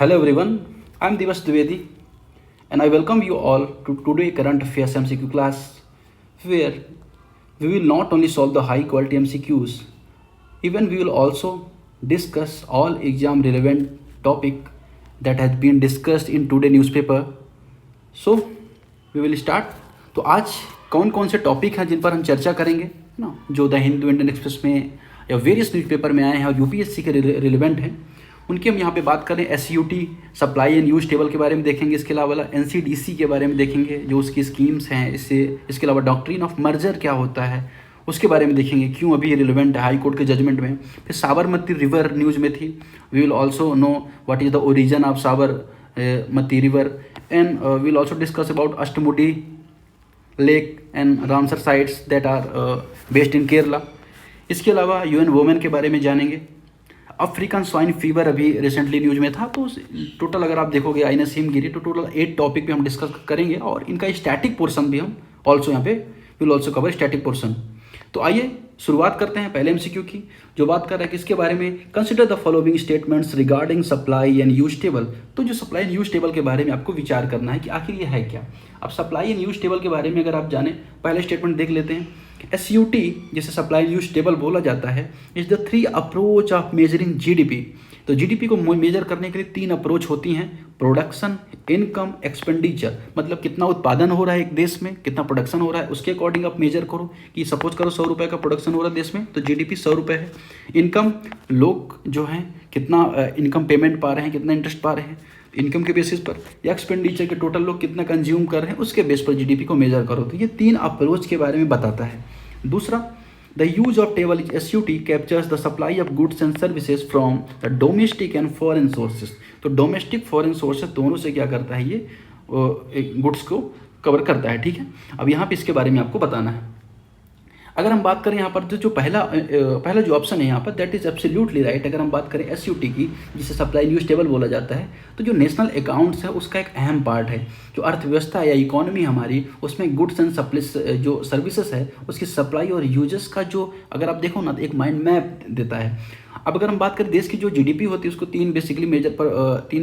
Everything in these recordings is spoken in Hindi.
Hello everyone, I am Divas Dwivedi and I welcome you all to today current affairs MCQ class where we will not only solve the high quality MCQs, even we will also discuss all exam relevant topic that has been discussed in today newspaper. So we will start. तो आज कौन कौन से टॉपिक हैं जिन पर हम चर्चा करेंगे ना, जो द हिंदू, इंडियन एक्सप्रेस में या वेरियस न्यूज़पेपर में आए हैं और यूपीएससी के रिलेवेंट हैं, उनकी हम यहाँ पे बात करें। एसयूटी सप्लाई एंड यूज टेबल के बारे में देखेंगे, इसके अलावा एनसीडीसी के बारे में देखेंगे जो उसकी स्कीम्स हैं, इसके अलावा डॉक्ट्रिन ऑफ मर्जर क्या होता है उसके बारे में देखेंगे, क्यों अभी रिलेवेंट है हाई कोर्ट के जजमेंट में। फिर साबरमती रिवर न्यूज़ में थी, we will also know what is the origin of Sabarmati river and we will also discuss about Ashtamudi lake and Ramsar sites that are based in Kerala. इसके अलावा यूएन वुमेन के बारे में जानेंगे। अफ्रीकन स्वाइन फीवर अभी रिसेंटली न्यूज में था, तो टोटल अगर आप देखोगे आइनस हिमगिरी तो टोटल 8 टॉपिक पे हम डिस्कस करेंगे और इनका स्टैटिक पोर्शन भी हम ऑल्सो यहाँ पे will also cover static portion. तो आइए शुरुआत करते हैं पहले एमसीक्यू की, जो बात कर रहा है किसके बारे में। Consider the following statements regarding supply and use table. तो जो सप्लाई एंड यूज टेबल के बारे में आपको विचार करना है कि आखिर ये है क्या। अब सप्लाई एंड यूज टेबल के बारे में अगर आप जाने, पहले स्टेटमेंट देख लेते हैं। SUT जिसे सप्लाई एंड यूज टेबल बोला जाता है, is the 3 approach of measuring GDP। तो GDP को मेजर करने के लिए 3 अप्रोच होती हैं, प्रोडक्शन, इनकम, एक्सपेंडिचर। मतलब कितना उत्पादन हो रहा है एक देश में, कितना प्रोडक्शन हो रहा है, उसके अकॉर्डिंग आप मेजर करो कि सपोज करो 100 रुपये का प्रोडक्शन हो रहा है देश में, तो GDP 100 रुपये है। इनकम, लोग जो हैं कितना इनकम पेमेंट पा रहे हैं, कितना इंटरेस्ट पा रहे हैं इनकम के बेसिस पर, या एक्सपेंडिचर के टोटल लोग कितना कंज्यूम कर रहे हैं उसके बेस पर GDP को मेजर करो। तो ये 3 अप्रोच के बारे में बताता है। दूसरा, the use of table is SUT captures the supply of goods and services from the domestic and foreign sources. तो डोमेस्टिक फॉरेन सोर्सेज दोनों से क्या करता है, ये गुड्स को कवर करता है। ठीक है, अब यहाँ पे इसके बारे में आपको बताना है। अगर हम बात करें यहाँ पर जो पहला जो ऑप्शन है यहाँ पर, दैट इज एब्सोल्युटली राइट। अगर हम बात करें SUT की, जिसे सप्लाई न्यूज टेबल बोला जाता है, तो जो नेशनल अकाउंट्स है उसका एक अहम पार्ट है। जो अर्थव्यवस्था या इकोनॉमी हमारी, उसमें गुड्स एंड सप्लाई जो सर्विसेज है उसकी सप्लाई और यूजेस का जो अगर आप देखो ना, तो एक माइंड मैप देता है। अब अगर हम बात करें देश की जो GDP होती है उसको 3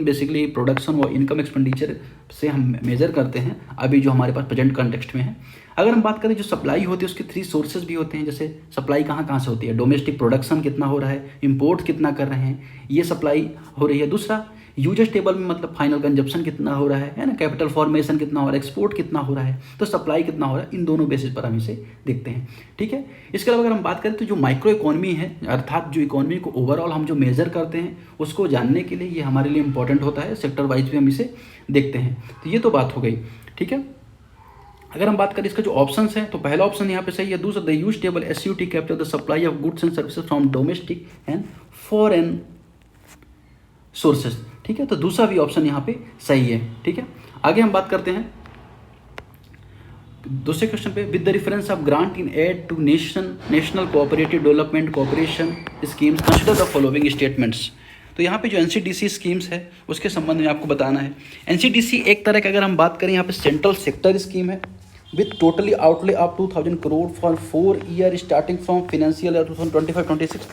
बेसिकली प्रोडक्शन और इनकम एक्सपेंडिचर से हम मेजर करते हैं, अभी जो हमारे पास प्रेजेंट कॉन्टेक्स्ट में है। अगर हम बात करें जो सप्लाई होती है उसके 3 सोर्सेज भी होते हैं, जैसे सप्लाई कहाँ कहाँ से होती है, डोमेस्टिक प्रोडक्शन कितना हो रहा है, इंपोर्ट कितना कर रहे हैं, ये सप्लाई हो रही है। दूसरा, यूजर्स टेबल में मतलब फाइनल कंजप्शन कितना हो रहा है ना, कैपिटल फॉर्मेशन कितना हो रहा है, एक्सपोर्ट कितना हो रहा है, तो सप्लाई कितना हो रहा है, इन दोनों बेसिस पर हम इसे देखते हैं। ठीक है, इसके अलावा अगर हम बात करें तो जो माइक्रो इकोनॉमी है, अर्थात जो इकोनॉमी को ओवरऑल हम जो मेजर करते हैं उसको जानने के लिए ये हमारे लिए इंपॉर्टेंट होता है, सेक्टर वाइज भी हम इसे देखते हैं। तो ये तो बात हो गई। ठीक है, अगर हम बात करें इसका जो ऑप्शंस हैं, तो पहला ऑप्शन यहाँ पे सही है। दूसरा, the use table SUT capture the supply of goods and services from domestic and foreign sources. ठीक है, तो दूसरा भी ऑप्शन यहाँ पे सही है। ठीक है, आगे हम बात करते हैं दूसरे क्वेश्चन पे। With the reference of grant in aid to national cooperative development cooperation schemes consider the following statements. तो यहाँ पे जो NCDC स्कीम्स है उसके संबंध में आपको बताना है। NCDC एक तरह का अगर हम बात करें यहाँ पे सेंट्रल सेक्टर स्कीम है with totally outlay of 2000 crore for 4 year starting from financial year 2025-26।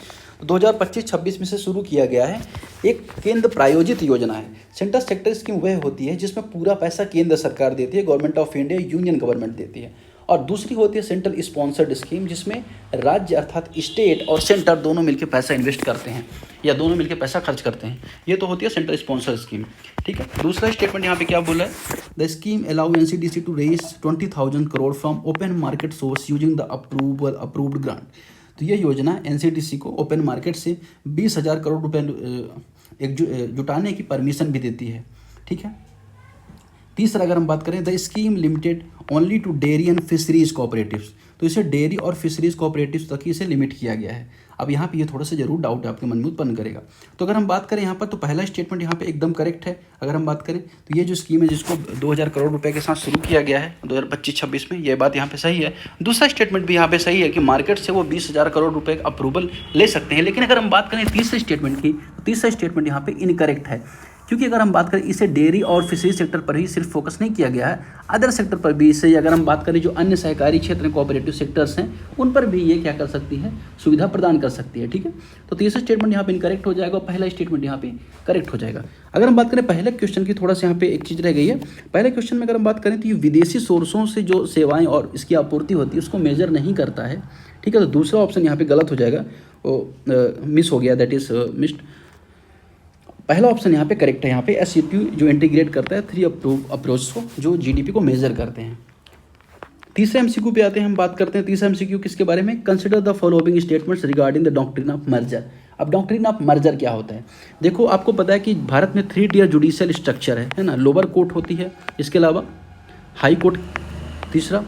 2025-26 में से शुरू किया गया है। एक केंद्र प्रायोजित योजना है। सेंट्रल सेक्टर स्कीम वह होती है जिसमें पूरा पैसा केंद्र सरकार देती है, government of India, union government देती है। और दूसरी होती है सेंट्रल स्पॉन्सर्ड स्कीम, जिसमें राज्य अर्थात स्टेट और सेंटर दोनों मिलकर पैसा इन्वेस्ट करते हैं या दोनों मिलकर पैसा खर्च करते हैं। ये तो होती है सेंट्रल स्पॉन्सर्ड स्कीम। ठीक है, दूसरा स्टेटमेंट यहाँ पे क्या बोला है, the scheme allow NCDC to raise 20,000 crore from open market source using the approved grant. तो ये योजना NCDC को ओपन मार्केट से 20,000 करोड़ रुपए जुटाने की परमिशन भी देती है। ठीक है, तीसरा अगर हम बात करें, the scheme limited only to dairy and fisheries cooperatives. तो इसे डेयरी और फिशरीज कोऑपरेटिव्स तक ही इसे लिमिट किया गया है। अब यहाँ पे ये थोड़ा सा जरूर डाउट आपके मन में उत्पन्न करेगा। तो अगर हम बात करें यहाँ पर, तो पहला स्टेटमेंट यहाँ पे एकदम करेक्ट है। अगर हम बात करें तो ये जो स्कीम है जिसको 2000 करोड़ रुपए के साथ शुरू किया गया है 2025-26 में, ये बात यहाँ पे सही है। दूसरा स्टेटमेंट भी यहाँ पे सही है कि मार्केट से वो 20,000 करोड़ रुपए अप्रूवल ले सकते हैं। लेकिन अगर हम बात करें तीसरे स्टेटमेंट की, तीसरा स्टेटमेंट यहाँ पे इनकरेक्ट है। क्योंकि अगर हम बात करें इसे डेयरी और फिशरीज सेक्टर पर ही सिर्फ फोकस नहीं किया गया है, अदर सेक्टर पर भी इसे, अगर हम बात करें जो अन्य सहकारी क्षेत्र कोऑपरेटिव सेक्टर्स हैं उन पर भी ये क्या कर सकती है, सुविधा प्रदान कर सकती है। ठीक है, तो तीसरा स्टेटमेंट यहाँ पे इनकरेक्ट हो जाएगा और पहला स्टेटमेंट यहाँ पे करेक्ट हो जाएगा। अगर हम बात करें पहले क्वेश्चन की, थोड़ा सा यहाँ पे एक चीज़ रह गई है। पहले क्वेश्चन में अगर हम बात करें तो ये विदेशी सोर्सों से जो सेवाएं और इसकी आपूर्ति होती है उसको मेजर नहीं करता है। ठीक है, तो दूसरा ऑप्शन यहाँ पे गलत हो जाएगा, वो मिस हो गया, दैट इज मिस्ड। पहला ऑप्शन यहाँ पे करेक्ट है। यहाँ पे एससीक्यू जो इंटीग्रेट करता है 3 अप्रोच को जो जीडीपी को मेजर करते हैं। तीसरे एमसीक्यू पे आते हैं, हम बात करते हैं तीसरा एमसीक्यू किसके बारे में, consider the following statements regarding the doctrine of merger. अब डॉक्ट्रिन ऑफ मर्जर क्या होता है, देखो आपको पता है कि भारत में 3 टियर जुडिशियल स्ट्रक्चर है ना, लोअर कोर्ट होती है, इसके अलावा हाई कोर्ट, तीसरा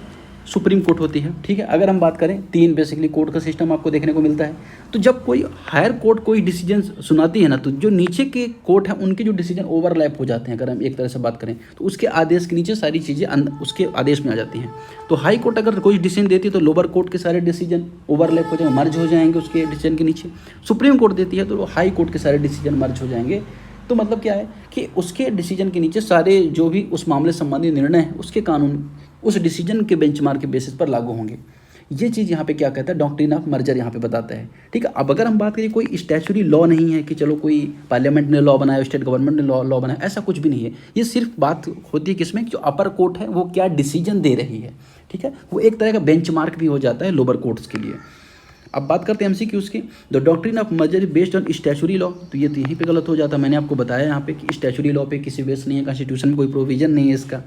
सुप्रीम कोर्ट होती है। ठीक है, अगर हम बात करें 3 बेसिकली कोर्ट का सिस्टम आपको देखने को मिलता है। तो जब कोई हायर कोर्ट कोई डिसीजन सुनाती है ना, तो जो नीचे के कोर्ट हैं उनके जो डिसीजन ओवरलैप हो जाते हैं, अगर हम एक तरह से बात करें तो उसके आदेश के नीचे सारी चीज़ें उसके आदेश में आ जाती हैं। तो हाई कोर्ट अगर कोई डिसीजन देती है तो लोअर कोर्ट के सारे डिसीजन ओवरलैप हो जाएंगे, मर्ज हो जाएंगे उसके डिसीजन के नीचे। सुप्रीम कोर्ट देती है तो हाई कोर्ट के सारे डिसीजन मर्ज हो जाएंगे। तो मतलब क्या है कि उसके डिसीजन के नीचे सारे जो भी उस मामले संबंधी निर्णय हैं उसके कानून उस डिसीजन के बेंचमार्क के बेसिस पर लागू होंगे। ये चीज़ यहाँ पे क्या कहता है, डॉक्ट्रिन ऑफ मर्जर यहाँ पे बताता है। ठीक है, अब अगर हम बात करें कोई स्टैचुरी लॉ नहीं है कि चलो कोई पार्लियामेंट ने लॉ बनाया, स्टेट गवर्नमेंट ने लॉ बनाया, ऐसा कुछ भी नहीं है। ये सिर्फ बात होती है किसमें, जो अपर कोर्ट है वो क्या डिसीजन दे रही है। ठीक है, वो एक तरह का बेंचमार्क भी हो जाता है लोअर कोर्ट्स के लिए। अब बात करते हैं एमसीक्यूज की। The doctrine of merger based on statutory law, तो ये तो यहीं पे गलत हो जाता है। मैंने आपको बताया यहाँ पे कि स्टैचुरी लॉ पे किसी बेस नहीं है, कॉन्स्टिट्यूशन में कोई प्रोविजन नहीं है इसका।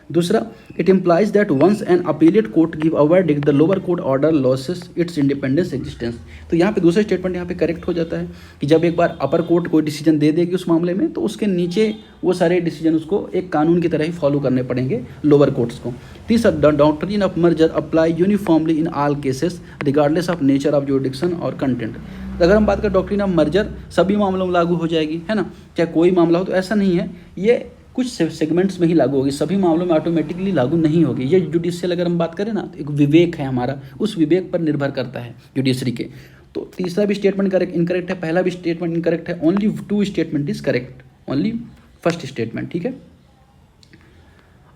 दूसरा, it implies that once an appellate court give a verdict the lower court order loses its independence existence. तो यहाँ पे दूसरा स्टेटमेंट यहाँ पे करेक्ट हो जाता है कि जब एक बार अपर कोर्ट कोई डिसीजन दे देगी उस मामले में तो उसके नीचे वो सारे डिसीजन उसको एक कानून की तरह ही फॉलो करने पड़ेंगे लोअर कोर्ट्स को। तीसरा, the doctrine of merger apply uniformly in all cases regardless of nature of jurisdiction और कंटेंट। अगर हम बात करें डॉक्ट्रिन ऑफ मर्जर सभी मामलों में लागू हो जाएगी, है ना, चाहे कोई मामला हो, तो ऐसा नहीं है, ये कुछ सेगमेंट्स में ही लागू होगी, सभी मामलों में ऑटोमेटिकली लागू नहीं होगी। ये जुडिशियल अगर हम बात करें ना, तो एक विवेक है हमारा, उस विवेक पर निर्भर करता है जुडिशरी के। तो तीसरा भी स्टेटमेंट करेक्ट इनकरेक्ट है, पहला भी स्टेटमेंट इनकरेक्ट है, only 2 statement is correct, only first statement. ठीक है,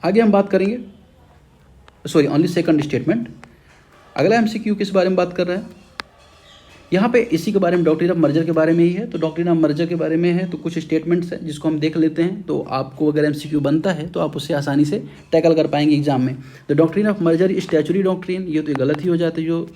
आगे हम बात करेंगे, सॉरी ओनली सेकंड स्टेटमेंट। अगला एमसीक्यू किस बारे में बात कर रहा है, यहाँ पे इसी के बारे में, डॉक्ट्रिन ऑफ मर्जर के बारे में ही है। तो डॉक्ट्रिन ऑफ मर्जर के बारे में है तो कुछ स्टेटमेंट्स हैं जिसको हम देख लेते हैं, तो आपको अगर एमसीक्यू बनता है तो आप उसे आसानी से टैकल कर पाएंगे एग्जाम में। The doctrine of merger statutory doctrine, ये तो गलत ही हो जाती है, जो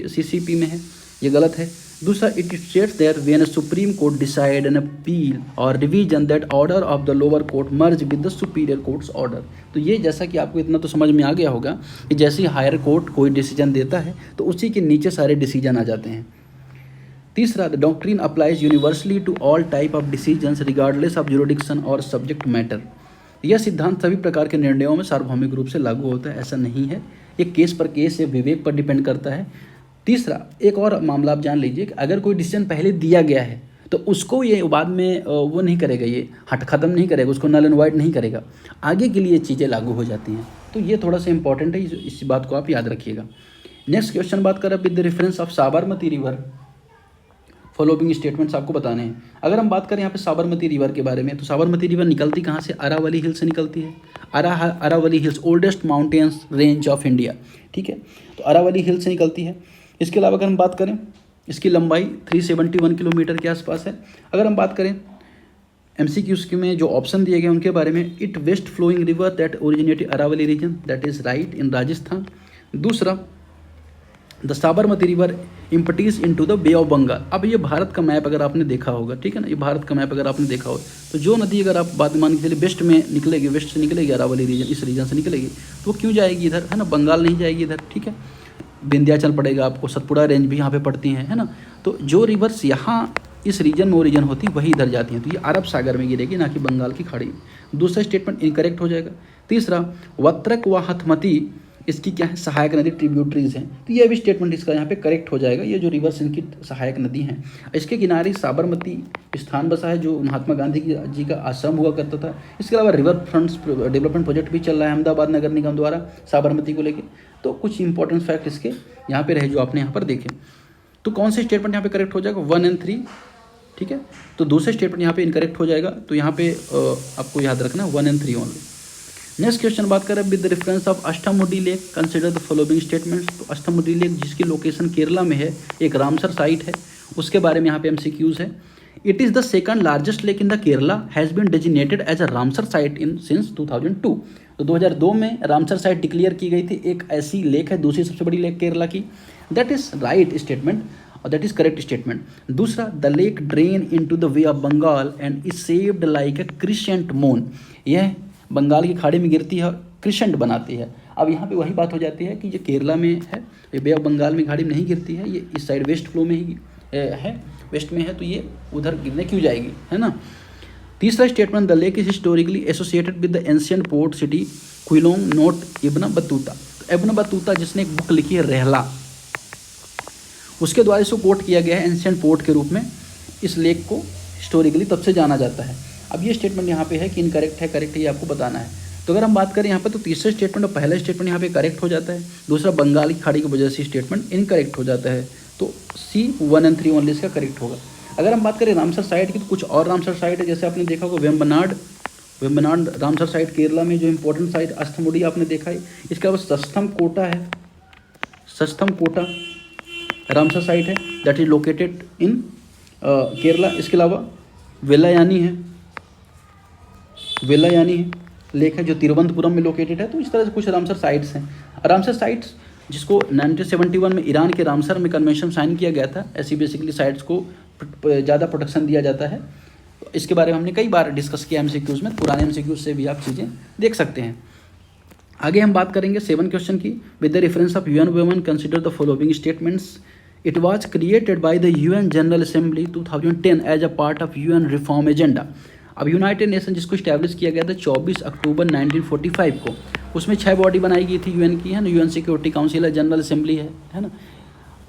सीसीपी में है ये गलत है। दूसरा, it states there when a supreme court decide an appeal और revision that order of the lower court merge with the superior court's order. तो ये जैसा कि आपको इतना तो समझ में आ गया होगा कि जैसे ही हायर कोर्ट कोई डिसीजन देता है तो उसी के नीचे सारे डिसीजन आ जाते हैं। तीसरा, the doctrine applies universally to all type of decisions regardless of jurisdiction और सब्जेक्ट मैटर। यह सिद्धांत सभी प्रकार के निर्णयों में सार्वभौमिक रूप से लागू होता है, ऐसा नहीं है, ये केस पर केस या विवेक पर डिपेंड करता है। तीसरा, एक और मामला आप जान लीजिए कि अगर कोई डिसीजन पहले दिया गया है तो उसको ये बाद में वो नहीं करेगा, ये ख़त्म नहीं करेगा, उसको नल एंड वाइड नहीं करेगा, आगे के लिए चीज़ें लागू हो जाती हैं। तो ये थोड़ा सा इंपॉर्टेंट है, इस बात को आप याद रखिएगा। नेक्स्ट क्वेश्चन बात करें, with the reference of Sabarmati river following statements आपको बताने हैं। अगर हम बात करें यहाँ पे साबरमती रिवर के बारे में, तो साबरमती रिवर निकलती कहाँ से, अरावली हिल से निकलती है। Aravali hills oldest mountains range of India. ठीक है, तो अरावली हिल से निकलती है। इसके अलावा अगर हम बात करें, इसकी लंबाई 371 किलोमीटर के आसपास है। अगर हम बात करें एमसीक्यूज में जो ऑप्शन दिए गए उनके बारे में, it west flowing river that originated Aravali region, that is right, in Rajasthan. दूसरा, the Sabarmati river empties into the bay of Bengal. अब ये भारत का मैप अगर आपने देखा होगा, ठीक है ना, ये भारत का मैप अगर आपने देखा हो, तो जो नदी अगर आप बात मान के चलिए वेस्ट में निकलेगी, वेस्ट से निकलेगी अरावली रीजन, इस रीजन से निकलेगी, तो वो क्यों जाएगी इधर, है ना, बंगाल नहीं जाएगी इधर। ठीक है, विंध्याचल पड़ेगा आपको, सतपुड़ा रेंज भी यहाँ पे पड़ती हैं, है ना। तो जो रिवर्स यहाँ इस रीजन में ओरिजिन होती है वही इधर जाती हैं, तो ये अरब सागर में गिरेगी, ना कि बंगाल की खाड़ी। दूसरा स्टेटमेंट इनकरेक्ट हो जाएगा। तीसरा, वत्रक व हथमती इसकी क्या है, सहायक नदी ट्रिब्यूटरीज हैं, तो ये भी स्टेटमेंट इसका यहाँ पे करेक्ट हो जाएगा। ये जो रिवर्स इनकी सहायक नदी हैं, इसके किनारे साबरमती स्थान बसा है जो महात्मा गांधी जी का आश्रम हुआ करता था। इसके अलावा रिवर फ्रंट्स डेवलपमेंट प्रोजेक्ट भी चल रहा है अहमदाबाद नगर निगम द्वारा साबरमती को लेकर। तो कुछ इंपॉर्टेंट फैक्ट इसके यहाँ पे रहे जो आपने यहाँ पर देखे। तो कौन से स्टेटमेंट यहाँ पे करेक्ट हो जाएगा, 1 और 3। ठीक है। तो दूसरे स्टेटमेंट यहाँ पे इनकरेक्ट हो जाएगा, तो यहाँ पे आपको याद रखना 1 and 3 ओनली। नेक्स्ट क्वेश्चन बात करें with the reference of Ashtamudi lake consider the following statements. तो अष्टमुडी लेक जिसकी लोकेशन केरला में है, एक रामसर साइट है, उसके बारे में यहाँ पे एमसीक्यूज है। It is the second largest lake in the Kerala, has been designated as a Ramsar site in since 2002। तो 2002 में रामसर साइट डिक्लेयर की गई थी, एक ऐसी लेक है, दूसरी सबसे बड़ी लेक केरला की। दैट इज़ राइट स्टेटमेंट और दैट इज़ करेक्ट स्टेटमेंट। दूसरा, the lake drain into the bay of Bengal and is shaped like a crescent moon. यह बंगाल की खाड़ी में गिरती है, क्रिसेंट बनाती है। अब यहाँ पे वही बात हो जाती है कि ये केरला में है, ये बे ऑफ बंगाल में खाड़ी में नहीं गिरती है, ये इस साइड वेस्ट फ्लो में ही है, वेस्ट में है, तो ये उधर गिरने क्यों जाएगी, है ना। तीसरा statement, the lake is historically associated with the ancient port city Quilon note Ibn Battuta. तो इब्न बतूता जिसने एक बुक लिखी है रहला, उसके द्वारा इसको कोट किया गया है एंशिएंट पोर्ट के रूप में। इस लेक को हिस्टोरिकली तब से जाना जाता है। अब ये स्टेटमेंट यहाँ पे है कि इनकरेक्ट है, करेक्ट है, ये आपको बताना है। तो अगर हम बात करें यहाँ पे, तो तीसरे स्टेटमेंट और पहला स्टेटमेंट यहाँ पे करेक्ट हो जाता है, दूसरा बंगाल की खाड़ी की वजह से स्टेटमेंट इनकरेक्ट हो जाता है। तो सी 1 and 3 ओनली इसका करेक्ट होगा। अगर हम बात करें रामसर साइट की, तो कुछ और रामसर साइट है, जैसे आपने देखा होगा वेम्बनाड रामसर साइट केरला में जो इंपॉर्टेंट साइट, अष्टमुडी आपने देखा है, इसके अलावा सस्थम कोटा है, सस्थम कोटा रामसर साइट है, that is located in Kerala. इसके अलावा वेलायानी है लेक है जो तिरुवनंतपुरम में लोकेटेड है। तो इस तरह से कुछ रामसर साइट्स हैं। रामसर साइट्स जिसको 1971 में ईरान के रामसर में कन्वेंशन साइन किया गया था, ऐसी बेसिकली साइट्स को ज़्यादा प्रोटेक्शन दिया जाता है। तो इसके बारे में हमने कई बार डिस्कस किया एमसीक्यूज़ में, पुराने एमसीक्यूज़ से भी आप चीज़ें देख सकते हैं। आगे हम बात करेंगे 7 क्वेश्चन की। With the reference of UN women consider the following statements. It was created by the UN general assembly 2010 as a part of UN reform agenda. अब यूनाइटेड नेशन जिसको इस्टेब्लिश किया गया था 24 अक्टूबर 1945 को, उसमें 6 बॉडी बनाई गई थी यूएन की, है ना। यूएन सिक्योरिटी काउंसिल है, जनरल असेंबली है ना।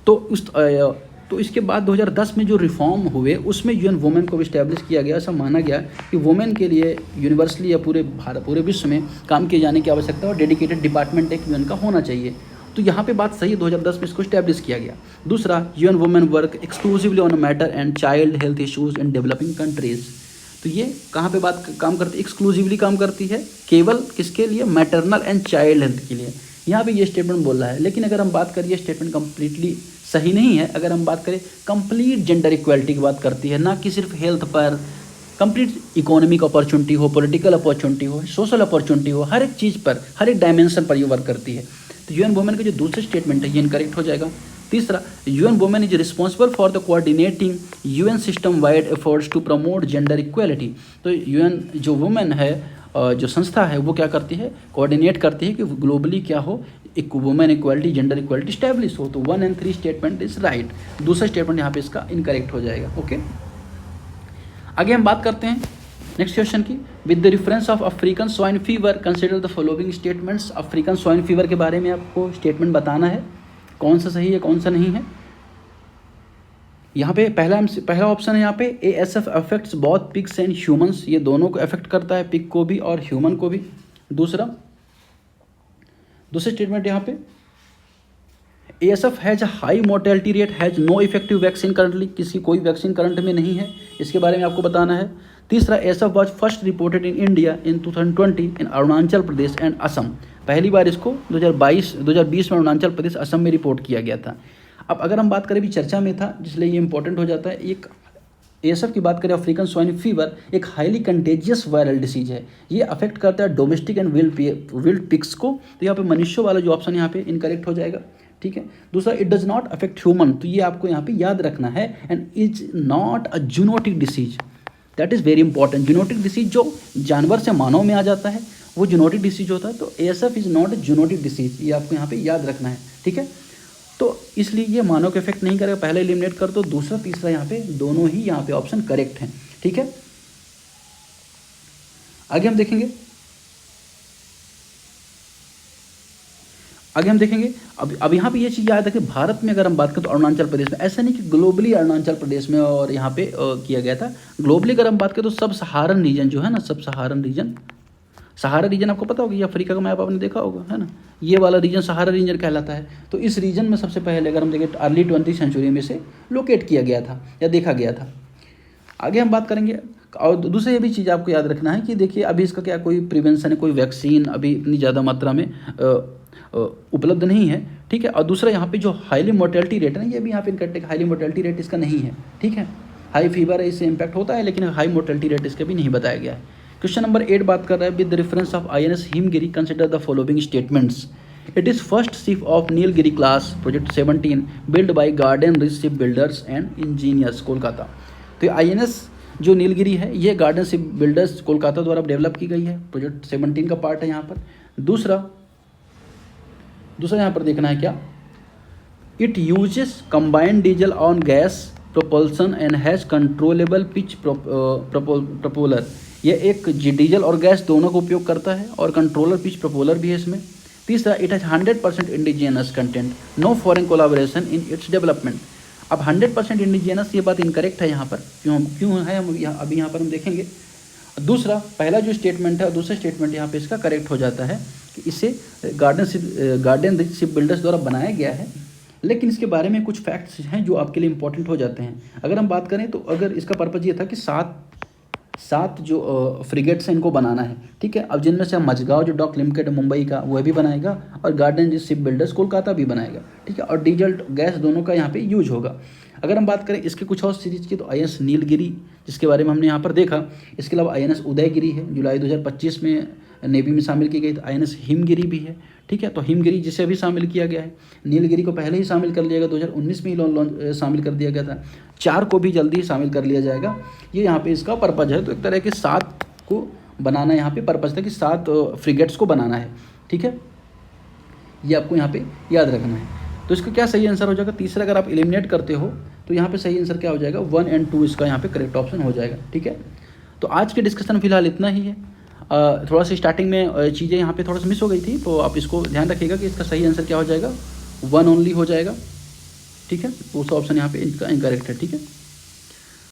तो इसके बाद 2010 में जो रिफॉर्म हुए उसमें यूएन वुमेन को भी इस्टेब्लिश किया गया। ऐसा माना गया कि वुमेन के लिए यूनिवर्सली या पूरे विश्व में काम किए जाने की आवश्यकता और डेडिकेटेड डिपार्टमेंट एक यूएन का होना चाहिए। तो यहाँ पे बात सही है, 2010 में इसको इस्टेब्लिश किया गया। दूसरा, UN women work exclusively on matter and child health issues in developing countries. तो ये कहाँ पे काम करती है, एक्सक्लूसिवली काम करती है, केवल किसके लिए, मैटरनल एंड चाइल्ड हेल्थ के लिए। यहाँ पे ये स्टेटमेंट बोल रहा है। लेकिन अगर हम बात करें, ये स्टेटमेंट कंप्लीटली सही नहीं है। अगर हम बात करें, कंप्लीट जेंडर इक्वालिटी की बात करती है, ना कि सिर्फ हेल्थ पर, कंप्लीट इकोनॉमिक अपॉर्चुनिटी हो, पॉलिटिकल अपॉर्चुनिटी हो, सोशल अपॉर्चुनिटी हो, हर एक चीज़ पर, हर एक डायमेंशन पर ये वर्क करती है। तो यूएन वुमेन का जो दूसरा स्टेटमेंट है ये इनकरेक्ट हो जाएगा। तीसरा, UN women is responsible for the coordinating UN system wide efforts to promote gender equality. तो यूएन जो वुमेन है, जो संस्था है, वो क्या करती है, कोऑर्डिनेट करती है कि ग्लोबली क्या हो, एक women equality, gender equality establish हो। तो 1 and 3 स्टेटमेंट इज राइट। दूसरा स्टेटमेंट यहाँ पे इसका इनकरेक्ट हो जाएगा। ओके, आगे हम बात करते हैं नेक्स्ट क्वेश्चन की। With the reference of African swine fever consider the following statements. African swine fever के बारे में आपको स्टेटमेंट बताना है, कौन सा सही है कौन सा नहीं है। यहाँ पे पहला ऑप्शन है यहाँ पे ASF affects both pigs and humans. ये दोनों को अफेक्ट करता है, पिग को भी और ह्यूमन को भी। दूसरा स्टेटमेंट यहाँ पे ASF has a high mortality rate, has no effective vaccine currently. किसी कोई वैक्सीन करंट में नहीं है, इसके बारे में आपको बताना है। तीसरा, ASF was first reported in India in 2020 in Arunachal Pradesh and Assam. पहली बार इसको 2020 में अरुणाचल प्रदेश असम में रिपोर्ट किया गया था। अब अगर हम बात करें, भी चर्चा में था जिसलिए ये इंपॉर्टेंट हो जाता है। एक ASF की बात करें, अफ्रीकन स्वाइन फीवर एक हाईली कंटेजियस वायरल डिसीज है। ये अफेक्ट करता है डोमेस्टिक एंड विल्ड पिग्स को। तो यहाँ पे मनुष्यों वाला जो ऑप्शन यहाँ पे इनकरेक्ट हो जाएगा, ठीक है। दूसरा, it does not affect human. तो ये आपको यहाँ पे याद रखना है। And is not a zoonotic disease, that is very important. Zoonotic disease जो जानवर से मानव में आ जाता है वो जूनोटिक डिसीज होता है। तो ASF is not a zoonotic disease, ये आपको यहाँ पे याद रखना है, ठीक है। तो इसलिए ये मानव को इफेक्ट नहीं करेगा। पहले एलिमिनेट कर दो, दूसरा तीसरा यहाँ पे दोनों ही यहाँ पे ऑप्शन करेक्ट हैं, ठीक है। आगे हम देखेंगे अब यहाँ पे ये चीज़ याद है कि भारत में अगर हम बात करें तो अरुणाचल प्रदेश में, ऐसा नहीं कि ग्लोबली अरुणाचल प्रदेश में और यहाँ पे किया गया था। ग्लोबली अगर हम बात करें तो सब सहारन रीजन जो है ना, सब सहारन रीजन, सहारा रीजन आपको पता होगा, ये अफ्रीका का मैप आपने देखा होगा, है ना। ये वाला रीजन सहारा रीजन कहलाता है। तो इस रीजन में सबसे पहले अगर हम देखें अर्ली 20वीं सेंचुरी में से लोकेट किया गया था या देखा गया था। आगे हम बात करेंगे। और दूसरी ये भी चीज़ आपको याद रखना है कि देखिए अभी इसका क्या कोई प्रिवेंशन है, कोई वैक्सीन अभी इतनी ज़्यादा मात्रा में उपलब्ध नहीं है, ठीक है। और दूसरा यहाँ पे जो हाईली मोर्टेलिटी रेट है ना, ये भी यहाँ पे इनकरेक्ट, हाईली मोर्टेलिटी रेट इसका नहीं है, ठीक है। हाई फीवर है, इससे इम्पैक्ट होता है, लेकिन हाई मोर्टेलिटी रेट इसका भी नहीं बताया गया है। क्वेश्चन नंबर 8 बात कर रहा है, with the reference of INS Himgiri consider the following statements. It is first ship of Nilgiri class project 17 build by garden rich ship builders and engineers Kolkata. तो INS जो नीलगिरी है ये गार्डन शिप बिल्डर्स कोलकाता द्वारा डेवलप की गई है, प्रोजेक्ट 17 का पार्ट है यहाँ पर। दूसरा यहाँ पर देखना है क्या, it uses combined diesel on gas propulsion and has controllable pitch propeller. ये एक डीजल और गैस दोनों का उपयोग करता है और कंट्रोलर पिच प्रोपोलर भी है इसमें। तीसरा, it has 100% indigenous content, no foreign collaboration in its development. अब 100% इंडिजिनस ये बात इनकरेक्ट है यहाँ पर, क्यों है हम अभी यहाँ पर हम देखेंगे। दूसरा, पहला जो स्टेटमेंट है और दूसरा स्टेटमेंट यहाँ पे इसका करेक्ट हो जाता है कि इसे गार्डन रिच शिप बिल्डर्स द्वारा बनाया गया है, लेकिन इसके बारे में कुछ फैक्ट्स हैं जो आपके लिए इंपॉर्टेंट हो जाते हैं। अगर हम बात करें तो अगर इसका पर्पज़ ये था कि सात जो फ्रिगेट्स हैं इनको बनाना है, ठीक है। अब जिनमें से मझगांव जो डॉक लिमिटेड मुंबई का वह भी बनाएगा और garden rich ship builders Kolkata भी बनाएगा, ठीक है। और डीजल गैस दोनों का यहाँ पे यूज होगा। अगर हम बात करें इसके कुछ और सीरीज की, तो INS नीलगिरी जिसके बारे में हमने यहाँ पर देखा, इसके अलावा INS उदयगिरी है, जुलाई 2025 में नेवी में शामिल की गई। तो INS हिमगिरी भी है, ठीक है। तो हिमगिरी जिसे अभी शामिल किया गया है, नीलगिरी को पहले ही शामिल कर लिया गया, 2019 में ही शामिल कर दिया गया था। 4 को भी जल्दी ही शामिल कर लिया जाएगा। ये यहाँ पे इसका पर्पज़ है। तो एक तरह के 7 को बनाना यहाँ पे पर्पज़ था कि 7 फ्रिगेट्स को बनाना है, ठीक है। ये आपको यहाँ पे याद रखना है। तो इसका क्या सही आंसर हो जाएगा, तीसरा अगर आप एलिमिनेट करते हो तो यहाँ पे सही आंसर क्या हो जाएगा, 1 और 2 इसका यहाँ पे करेक्ट ऑप्शन हो जाएगा, ठीक है। तो आज के डिस्कशन फिलहाल इतना ही है। थोड़ा सा स्टार्टिंग में चीज़ें यहाँ पे थोड़ा सा मिस हो गई थी, तो आप इसको ध्यान रखिएगा कि इसका सही आंसर क्या हो जाएगा, 1 ओनली हो जाएगा, ठीक है। दूसरा ऑप्शन यहाँ पे इनका इनकरेक्ट है, ठीक है।